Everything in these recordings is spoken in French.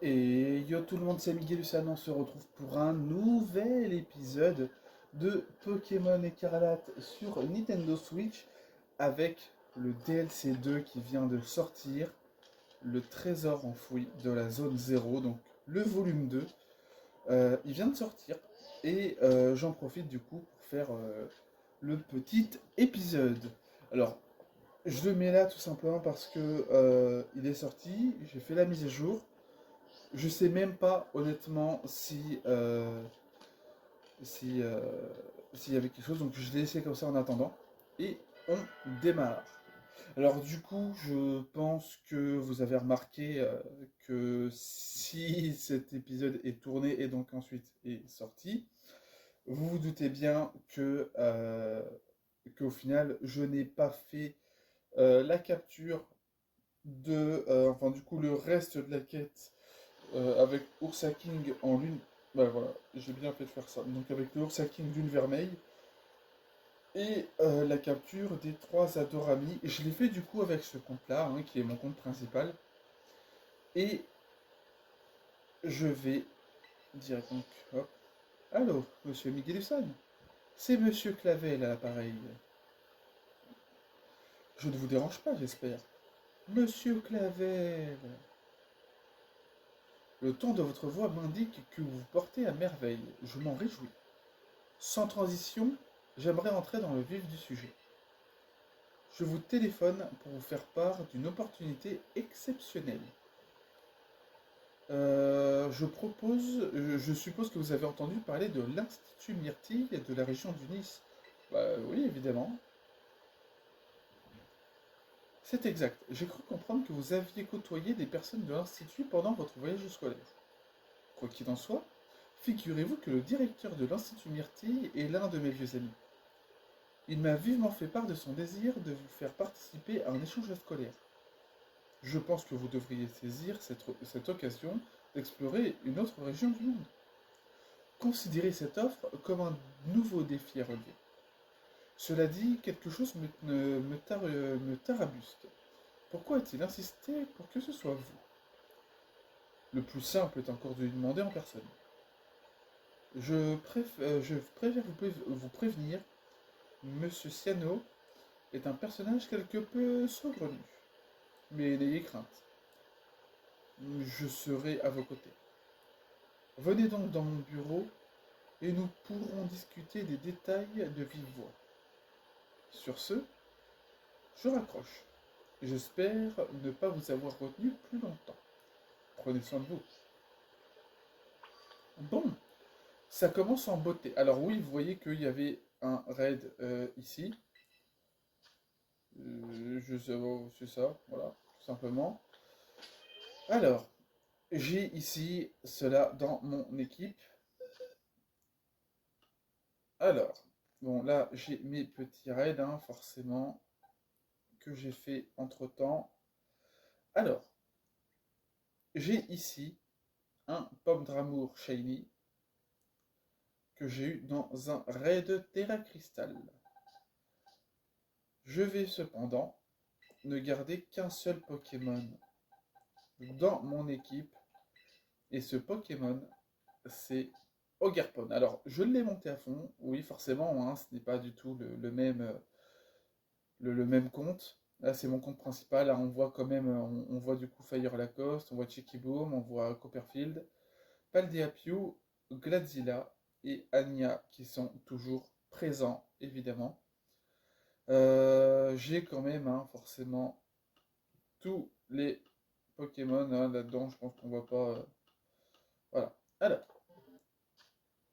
Et yo tout le monde, c'est Miguel Lucano, on se retrouve pour un nouvel épisode de Pokémon Écarlate sur Nintendo Switch avec le DLC 2 qui vient de sortir, le trésor enfoui de la zone 0, donc le volume 2. Il vient de sortir et j'en profite du coup pour faire le petit épisode. Alors, je le mets là tout simplement parce que il est sorti, j'ai fait la mise à jour. Je sais même pas honnêtement si s'il y avait quelque chose, donc je l'ai laissé comme ça en attendant. Et on démarre. Alors du coup, je pense que vous avez remarqué que si cet épisode est tourné et donc ensuite est sorti, vous vous doutez bien que qu'au final, je n'ai pas fait la capture enfin du coup le reste de la quête avec Ursa King en lune. Bah voilà, j'ai bien fait de faire ça. Donc avec le Ursa King lune vermeille et la capture des trois Adorami. Et je l'ai fait du coup avec ce compte-là, hein, qui est mon compte principal. Et je vais dire donc, hop. Allô, monsieur Migueluson. C'est monsieur Clavel à l'appareil. Je ne vous dérange pas, j'espère. Monsieur Clavel. Le ton de votre voix m'indique que vous vous portez à merveille. Je m'en réjouis. Sans transition, j'aimerais entrer dans le vif du sujet. Je vous téléphone pour vous faire part d'une opportunité exceptionnelle. Je suppose que vous avez entendu parler de l'Institut Myrtille de la région du Nice. Bah oui, évidemment. C'est exact. J'ai cru comprendre que vous aviez côtoyé des personnes de l'Institut pendant votre voyage scolaire. Quoi qu'il en soit, figurez-vous que le directeur de l'Institut Myrtille est l'un de mes vieux amis. Il m'a vivement fait part de son désir de vous faire participer à un échange scolaire. Je pense que vous devriez saisir cette occasion d'explorer une autre région du monde. Considérez cette offre comme un nouveau défi à relever. Cela dit, quelque chose me tarabuste. Pourquoi a-t-il insisté pour que ce soit vous? Le plus simple est encore de lui demander en personne. Je préfère vous prévenir, Monsieur Siano est un personnage quelque peu saugrenu. Mais n'ayez crainte, je serai à vos côtés. Venez donc dans mon bureau et nous pourrons discuter des détails de vive voix. Sur ce, je raccroche. J'espère ne pas vous avoir retenu plus longtemps. Prenez soin de vous. Bon, ça commence en beauté. Alors oui, vous voyez qu'il y avait un raid ici. C'est ça, voilà, tout simplement. Alors, j'ai ici cela dans mon équipe. Alors, bon là j'ai mes petits raids, hein, forcément, que j'ai fait entre-temps. Alors, j'ai ici un pomme d'amour shiny que j'ai eu dans un raid Terra Crystal. Je vais cependant ne garder qu'un seul Pokémon dans mon équipe, et ce Pokémon, c'est Ogerpon. Alors, je l'ai monté à fond, oui, forcément, hein, ce n'est pas du tout le même compte. Là, c'est mon compte principal. Là, on voit quand même, on voit du coup Fire Lacoste, on voit Cheeky Boom, on voit Copperfield, Paldeapiu, Gladzilla et Anya qui sont toujours présents, évidemment. J'ai quand même, hein, forcément, tous les Pokémon hein, là-dedans. Je pense qu'on voit pas. Voilà. Alors,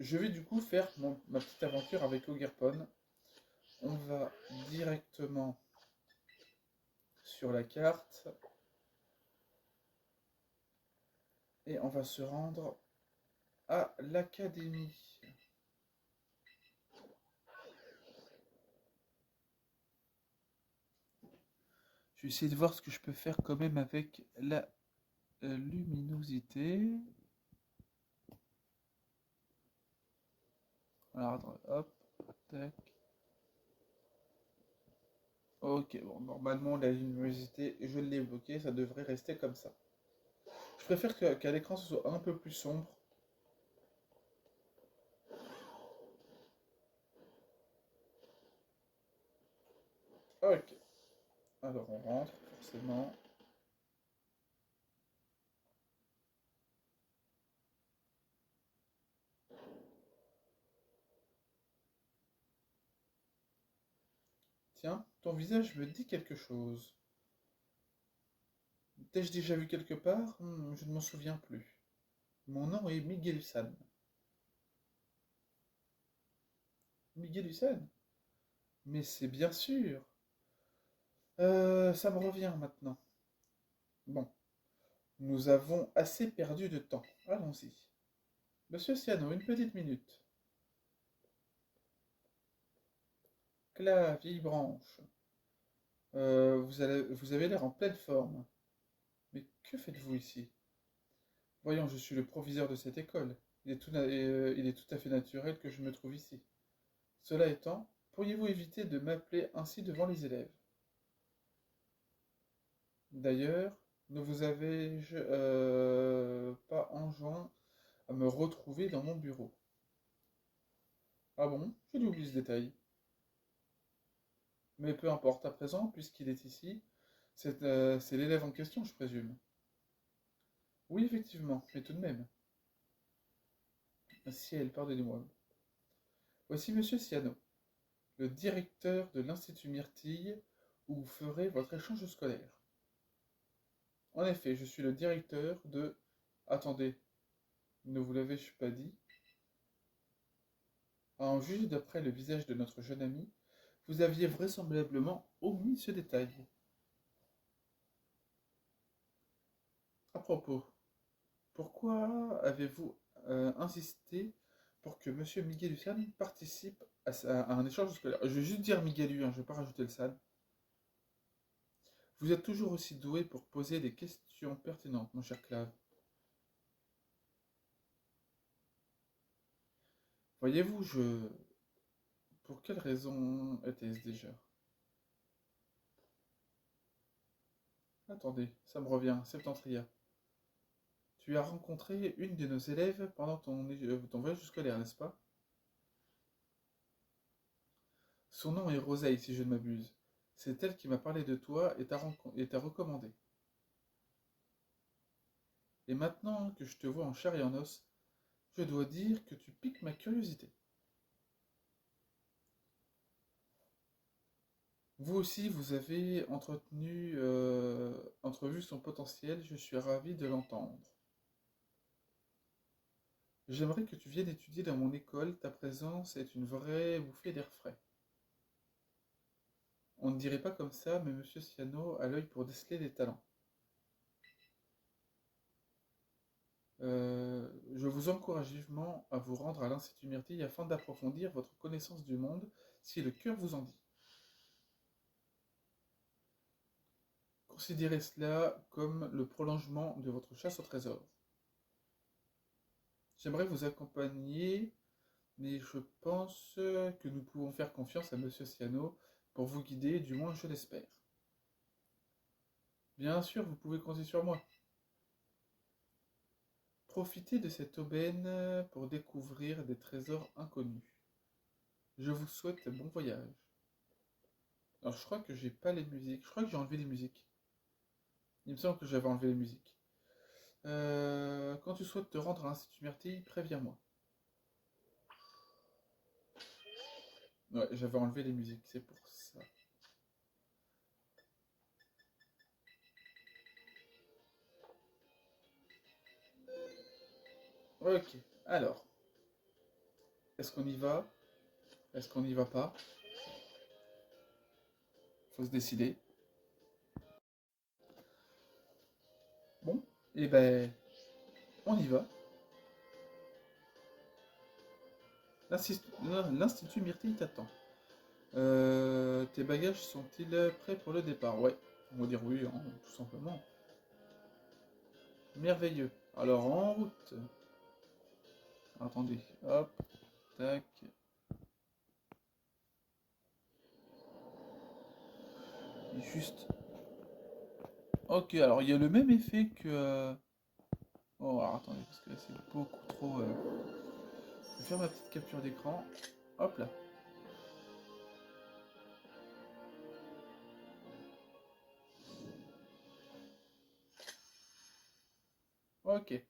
je vais du coup faire ma petite aventure avec Ogerpon. On va directement sur la carte et on va se rendre à l'académie. Je vais essayer de voir ce que je peux faire quand même avec la luminosité. Alors, hop, tac. Ok, bon, normalement la luminosité, je l'ai bloquée, ça devrait rester comme ça. préfère qu'à l'écran ce soit un peu plus sombre. Ok. Alors on rentre, forcément. Tiens, ton visage me dit quelque chose. T'ai-je déjà vu quelque part? Je ne m'en souviens plus. Mon nom est Miguel Hussan. Miguel Hussan? Mais c'est bien sûr. Ça me revient maintenant. Bon, nous avons assez perdu de temps. Allons-y. Monsieur Siano, une petite minute. Cla, vieille branche. Vous avez l'air en pleine forme. Mais que faites-vous ici? Voyons, je suis le proviseur de cette école. Il est tout à fait naturel que je me trouve ici. Cela étant, pourriez-vous éviter de m'appeler ainsi devant les élèves? D'ailleurs, ne vous avais-je pas enjoint à me retrouver dans mon bureau? Ah bon? J'ai oublié ce détail. Mais peu importe à présent, puisqu'il est ici, c'est l'élève en question, je présume. Oui, effectivement, mais tout de même. Ciel, pardonnez-moi. Voici Monsieur Siano, le directeur de l'Institut Myrtille, où vous ferez votre échange scolaire. En effet, je suis le directeur de... Attendez, ne vous l'avais-je pas dit? À en juger d'après le visage de notre jeune ami, vous aviez vraisemblablement omis ce détail. À propos, pourquoi avez-vous insisté pour que Monsieur Miguel San participe à un échange scolaire? Je vais juste dire Miguelu, hein, je ne vais pas rajouter le San. Vous êtes toujours aussi doué pour poser des questions pertinentes, mon cher Clave. Voyez-vous, je... Pour quelle raison était-ce déjà? Attendez, ça me revient, Septentria. Tu as rencontré une de nos élèves pendant ton voyage scolaire, n'est-ce pas? Son nom est Roseille, si je ne m'abuse. C'est elle qui m'a parlé de toi et t'a recommandé. Et maintenant que je te vois en chair et en os, je dois dire que tu piques ma curiosité. Vous aussi, vous avez entrevu son potentiel, je suis ravi de l'entendre. J'aimerais que tu viennes étudier dans mon école, ta présence est une vraie bouffée d'air frais. On ne dirait pas comme ça, mais Monsieur Siano a l'œil pour déceler les talents. Je vous encourage vivement à vous rendre à l'Institut Myrtille afin d'approfondir votre connaissance du monde, si le cœur vous en dit. Considérez cela comme le prolongement de votre chasse au trésor. J'aimerais vous accompagner, mais je pense que nous pouvons faire confiance à Monsieur Siano pour vous guider, du moins je l'espère. Bien sûr, vous pouvez compter sur moi. Profitez de cette aubaine pour découvrir des trésors inconnus. Je vous souhaite bon voyage. Alors je crois que j'ai pas les musiques. Je crois que j'ai enlevé les musiques. Il me semble que j'avais enlevé les musiques. Quand tu souhaites te rendre à l'Institut Myrtille, préviens-moi. Ouais, j'avais enlevé les musiques, c'est pour ça. Ok, alors, est-ce qu'on y va? Est-ce qu'on n'y va pas? Faut se décider. Bon, et ben, on y va. L'Institut Myrtille t'attend. Tes bagages sont-ils prêts pour le départ? Ouais, on va dire oui, hein, tout simplement. Merveilleux. Alors, en route. Attendez, hop, tac. Juste. Ok, alors il y a le même effet que Oh, alors attendez, parce que là c'est beaucoup trop. Je vais faire ma petite capture d'écran. Hop là. Ok.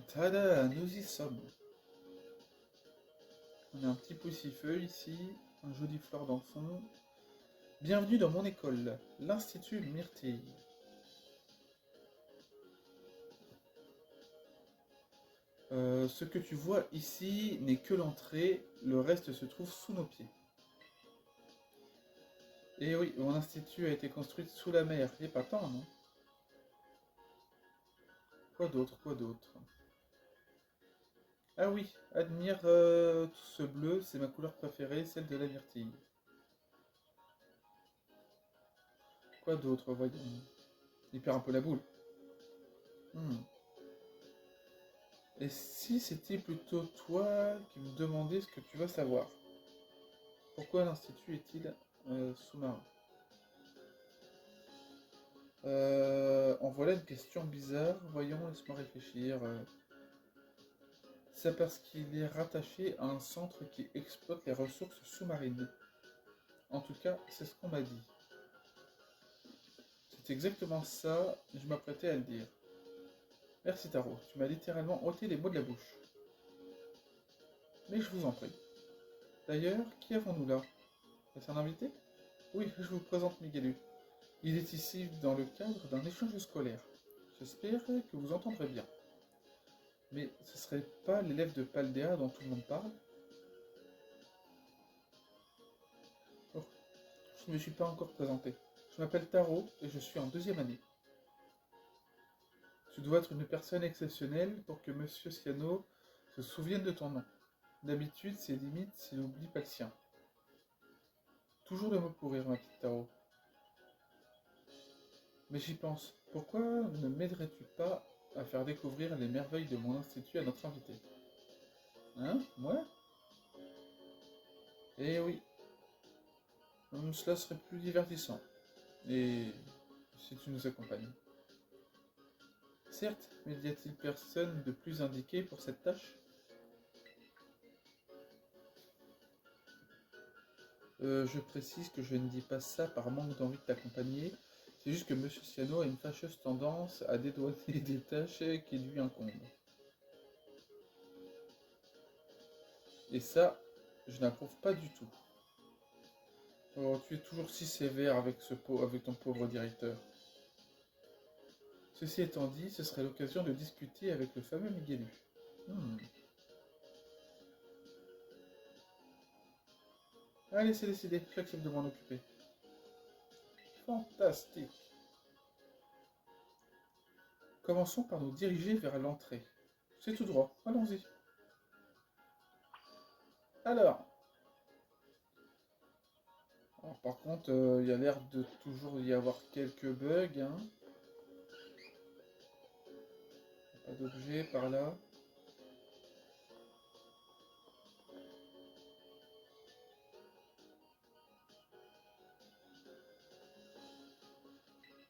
Tada, nous y sommes. On a un petit poussifeu ici, un joli fleur dans le fond. Bienvenue dans mon école, l'Institut Myrtille. Ce que tu vois ici n'est que l'entrée, le reste se trouve sous nos pieds. Et oui, mon institut a été construit sous la mer, et pas tant, non? Quoi d'autre, quoi d'autre? Ah oui, admire tout ce bleu, c'est ma couleur préférée, celle de la myrtille. Quoi d'autre, voyons. Il perd un peu la boule. Hmm. Et si c'était plutôt toi qui me demandais ce que tu veux savoir? Pourquoi l'institut est-il sous-marin? En voilà une question bizarre. Voyons, laisse-moi réfléchir. C'est parce qu'il est rattaché à un centre qui exploite les ressources sous-marines. En tout cas, c'est ce qu'on m'a dit. C'est exactement ça, je m'apprêtais à le dire. Merci Taro, tu m'as littéralement ôté les mots de la bouche. Mais je vous en prie. D'ailleurs, qui avons-nous là? Est-ce un invité? Oui, je vous présente Miguelu. Il est ici dans le cadre d'un échange scolaire. J'espère que vous entendrez bien. Mais ce serait pas l'élève de Paldea dont tout le monde parle? Oh, je ne me suis pas encore présenté. Je m'appelle Taro et je suis en deuxième année. Tu dois être une personne exceptionnelle pour que Monsieur Siano se souvienne de ton nom. D'habitude, c'est limite s'il oublie pas le sien. Toujours le mot pour rire, ma petite Taro. Mais j'y pense. Pourquoi ne m'aiderais-tu pas à faire découvrir les merveilles de mon institut à notre invité? Hein? Moi? Eh oui, cela serait plus divertissant. Et si tu nous accompagnes. Certes, mais y a-t-il personne de plus indiqué pour cette tâche? Je précise que je ne dis pas ça par manque d'envie de t'accompagner, c'est juste que Monsieur Siano a une fâcheuse tendance à dédouaner des tâches qui lui incombent. Et ça, je n'approuve pas du tout. Oh, tu es toujours si sévère avec, avec ton pauvre directeur. Ceci étant dit, ce serait l'occasion de discuter avec le fameux Miguelu. Hmm. Allez, c'est décidé, j'accepte de m'en occuper. Fantastique. Commençons par nous diriger vers l'entrée. C'est tout droit, allons-y. Alors, par contre, il y a l'air de toujours y avoir quelques bugs. Hein. Pas d'objet par là.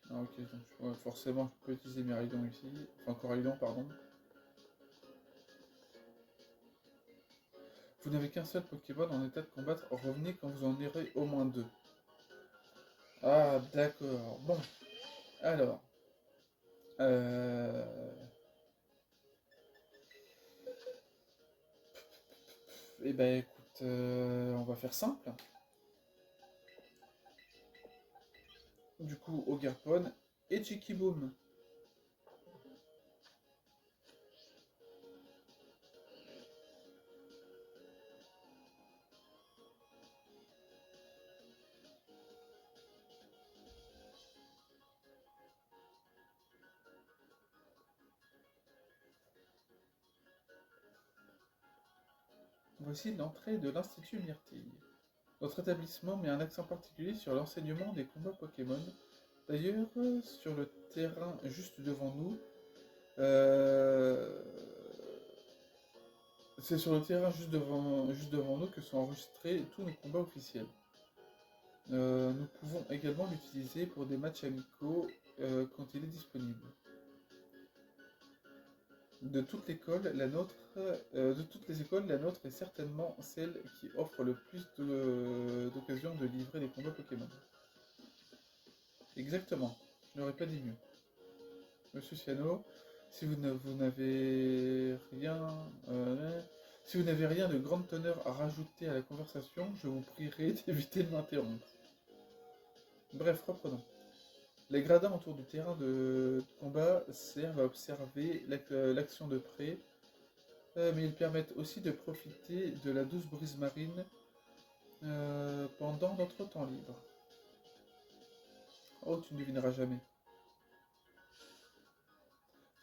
Ah, ok, donc ouais, forcément je peux utiliser Méridon ici. Enfin, Coraidon, pardon. Vous n'avez qu'un seul Pokémon en état de combattre. Revenez quand vous en aurez au moins deux. Ah, d'accord. Bon, alors. Eh ben écoute, on va faire simple. Du coup, Ogerpon et Chikiboom. Voici l'entrée de l'Institut Myrtille. Notre établissement met un accent particulier sur l'enseignement des combats Pokémon. D'ailleurs, sur le terrain juste devant nous, C'est sur le terrain juste devant nous que sont enregistrés tous nos combats officiels. Nous pouvons également l'utiliser pour des matchs amicaux quand il est disponible. De toutes les écoles, la nôtre est certainement celle qui offre le plus d'occasions de livrer des combats Pokémon. Exactement, je n'aurais pas dit mieux. Monsieur Ciano, si vous n'avez rien, si vous n'avez rien de grande teneur à rajouter à la conversation, je vous prierai d'éviter de m'interrompre. Bref, reprenons. Les gradins autour du terrain de combat servent à observer l'action de près, mais ils permettent aussi de profiter de la douce brise marine pendant notre temps libre. Oh, tu ne devineras jamais.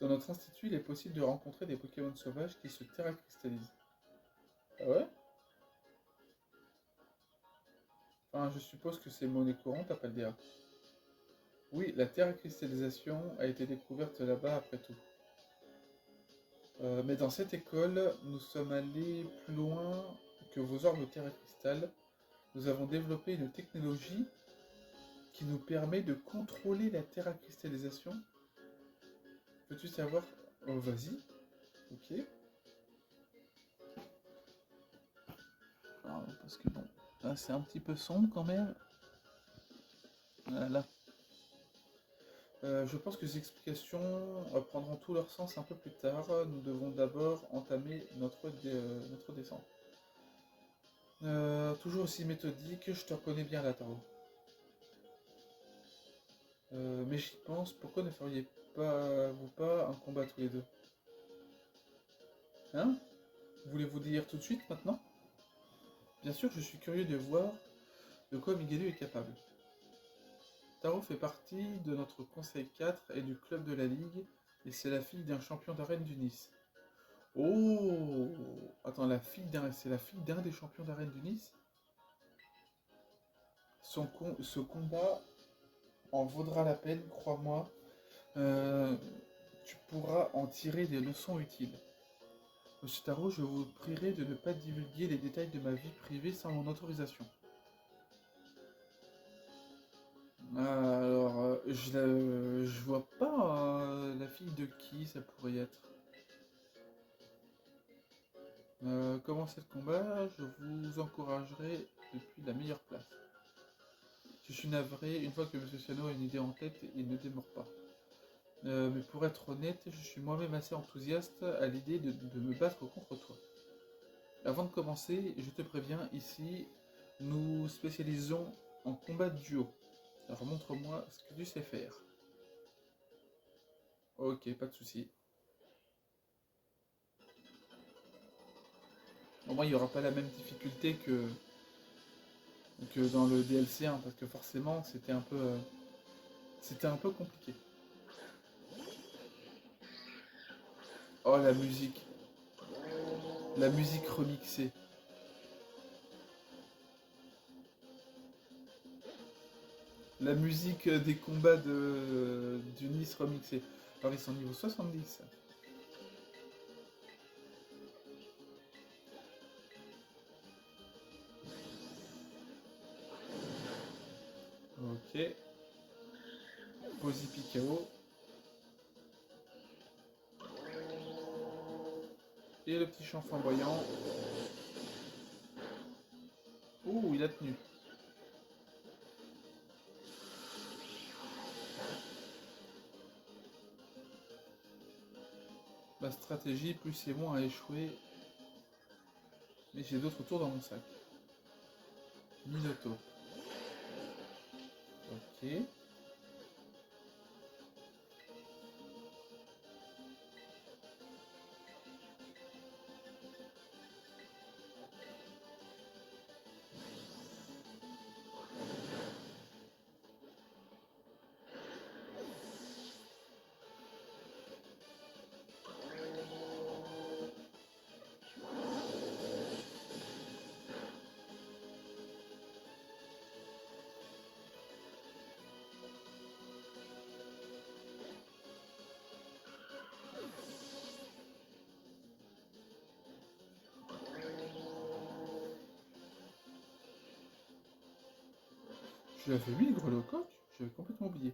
Dans notre institut, il est possible de rencontrer des Pokémon sauvages qui se terracristallisent. Ah ouais? Enfin, je suppose que c'est monnaie courante à Paldea. Oui, la terracristallisation a été découverte là-bas après tout. Mais dans cette école, nous sommes allés plus loin que vos orbes terracristal. Nous avons développé une technologie qui nous permet de contrôler la terracristallisation. Peux-tu savoir? Oh, vas-y. Ok. Alors, parce que bon, là c'est un petit peu sombre quand même. Voilà. Je pense que ces explications prendront tout leur sens un peu plus tard. Nous devons d'abord entamer notre descente. Toujours aussi méthodique, je te reconnais bien là, Taro. Mais j'y pense, pourquoi ne feriez-vous pas un combat tous les deux? Hein? Voulez-vous dire tout de suite maintenant? Bien sûr, je suis curieux de voir de quoi Miguelu est capable. Taro fait partie de notre conseil 4 et du club de la Ligue, et c'est la fille d'un champion d'arène du Nice. Oh! Attends, c'est la fille d'un des champions d'arène du Nice? Ce combat en vaudra la peine, crois-moi. Euh, Tu pourras en tirer des leçons utiles. Monsieur Taro, je vous prierai de ne pas divulguer les détails de ma vie privée sans mon autorisation. Alors, je vois pas la fille de qui ça pourrait être. Commencez le combat, je vous encouragerai depuis la meilleure place. Je suis navré, une fois que M. Siano a une idée en tête, il ne démord pas. Mais pour être honnête, je suis moi-même assez enthousiaste à l'idée de me battre contre toi. Avant de commencer, je te préviens, ici, nous spécialisons en combat de duo. Alors montre-moi ce que tu sais faire. Ok, pas de souci. Au moins, il n'y aura pas la même difficulté que dans le DLC 1, parce que forcément, c'était un peu compliqué. Oh, la musique remixée. La musique des combats du Nice remixé. Alors, ils sont niveau 70. Ok. Posy Picao. Et le petit champ flamboyant. Ouh, il a tenu. Ma stratégie, plus c'est moins à échouer. Mais j'ai d'autres tours dans mon sac. Minoto. Ok. Je l'avais mis le grelocoq, j'avais complètement oublié.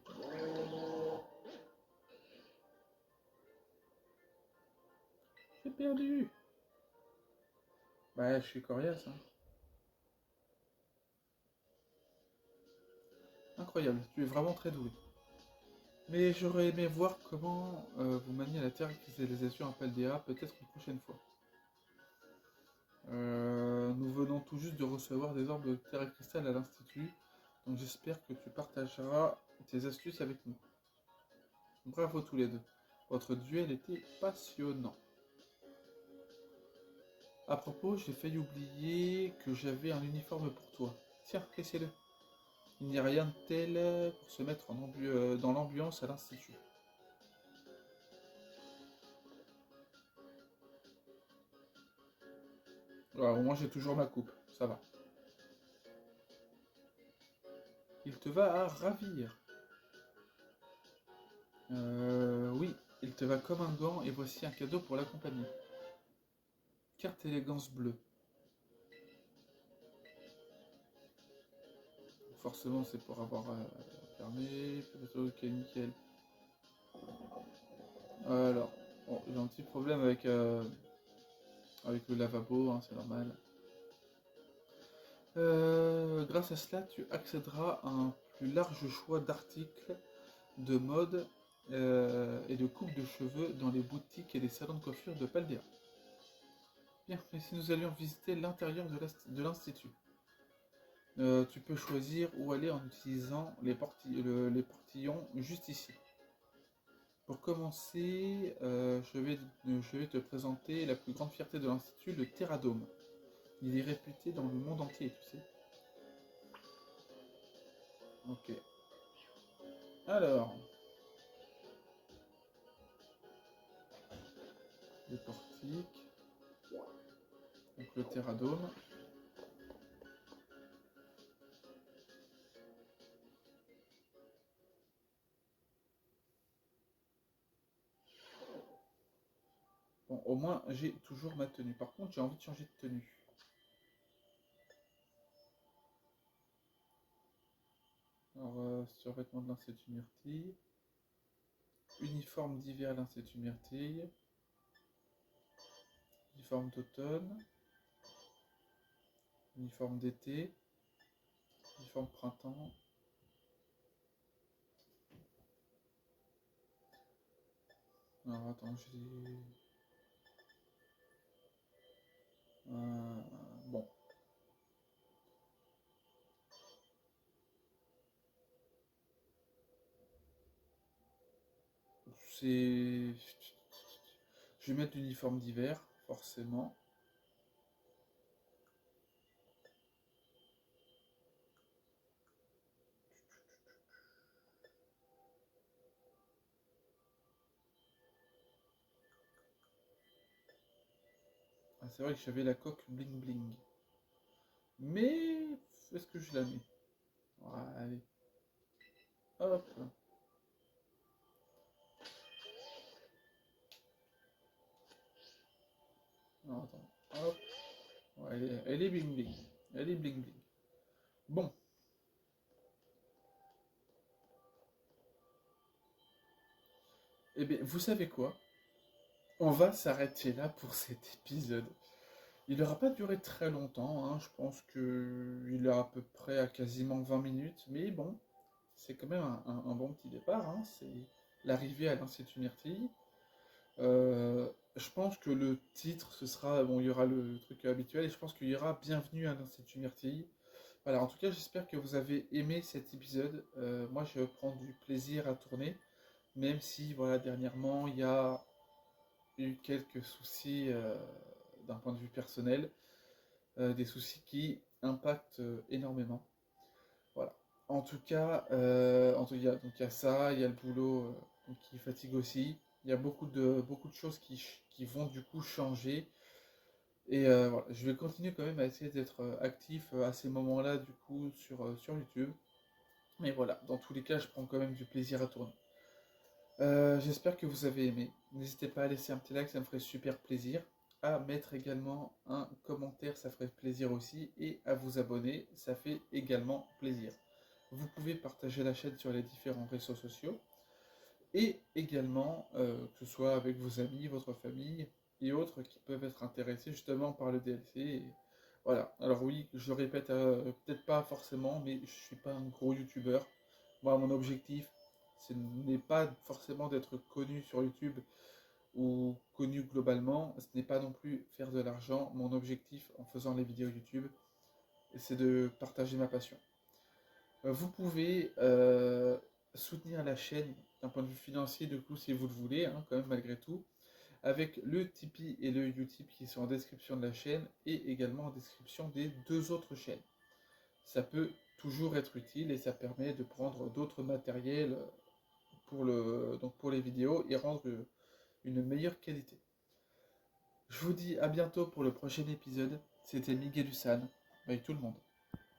J'ai perdu. Bah, je suis coriace, hein. Incroyable, tu es vraiment très doué. Mais j'aurais aimé voir comment vous maniez la terre-cristallisation à Paldea, peut-être une prochaine fois. Nous venons tout juste de recevoir des orbes de terre et cristal à l'Institut, donc j'espère que tu partageras tes astuces avec nous. Bravo tous les deux. Votre duel était passionnant. À propos, j'ai failli oublier que j'avais un uniforme pour toi. Tiens, laissez-le. Il n'y a rien de tel pour se mettre dans l'ambiance à l'Institut. Voilà, au moins j'ai toujours ma coupe, ça va. Il te va à ravir. Oui, il te va comme un gant et voici un cadeau pour l'accompagner. Carte élégance bleue. Forcément, c'est pour avoir fermé. Ok, nickel. Alors, bon, j'ai un petit problème avec le lavabo, hein, c'est normal. Grâce à cela, tu accéderas à un plus large choix d'articles, de mode et de coupe de cheveux dans les boutiques et les salons de coiffure de Paldea. Bien, et si nous allions visiter l'intérieur de l'Institut? Tu peux choisir où aller en utilisant les portillons juste ici. Pour commencer, je vais te présenter la plus grande fierté de l'Institut, le Terradome. Il est réputé dans le monde entier, tu sais. Ok. Alors, les portiques, donc le Terradome. Bon, au moins, j'ai toujours ma tenue. Par contre, j'ai envie de changer de tenue. Alors, survêtement de l'Institut Myrtille. Uniforme d'hiver à l'Institut Myrtille. Uniforme d'automne. Uniforme d'été. Uniforme printemps. Alors, attends, j'ai... bon. C'est... Je vais mettre l'uniforme d'hiver, forcément. Ah, c'est vrai que j'avais la coque bling bling. Mais est-ce que je la mets? Ouais, allez. Hop. Non, attends. Hop. Ouais, elle est bling bling. Elle est bling bling. Bon. Eh bien, vous savez quoi? On va s'arrêter là pour cet épisode. Il n'aura pas duré très longtemps, hein. Je pense qu'il est à peu près à quasiment 20 minutes. Mais bon, c'est quand même un bon petit départ, hein. C'est l'arrivée à l'Institut Myrtille. Je pense que le titre, ce sera, bon, il y aura le truc habituel, et je pense qu'il y aura Bienvenue à l'Institut Myrtille. Voilà, en tout cas, j'espère que vous avez aimé cet épisode. Moi, je prends du plaisir à tourner, même si, voilà, dernièrement, il y a eu quelques soucis d'un point de vue personnel, des soucis qui impactent énormément. Voilà. Donc il y a ça, il y a le boulot qui fatigue aussi. Il y a beaucoup de choses qui vont du coup changer. Et voilà, je vais continuer quand même à essayer d'être actif à ces moments-là du coup sur YouTube. Mais voilà, dans tous les cas, je prends quand même du plaisir à tourner. J'espère que vous avez aimé. N'hésitez pas à laisser un petit like, ça me ferait super plaisir. À mettre également un commentaire, ça ferait plaisir aussi. Et à vous abonner, ça fait également plaisir. Vous pouvez partager la chaîne sur les différents réseaux sociaux et également que ce soit avec vos amis, votre famille et autres qui peuvent être intéressés justement par le DLC. Et voilà. Alors oui, je le répète, peut-être pas forcément, mais je suis pas un gros youtubeur. Moi, mon objectif, ce n'est pas forcément d'être connu sur YouTube ou connu globalement. Ce n'est pas non plus faire de l'argent. Mon objectif en faisant les vidéos YouTube, c'est de partager ma passion. Vous pouvez soutenir la chaîne d'un point de vue financier, du coup, si vous le voulez, hein, quand même, malgré tout, avec le Tipeee et le Utip qui sont en description de la chaîne et également en description des deux autres chaînes. Ça peut toujours être utile et ça permet de prendre d'autres matériels donc pour les vidéos et rendre une meilleure qualité. Je vous dis à bientôt pour le prochain épisode. C'était Miguel Hussan. Bye tout le monde.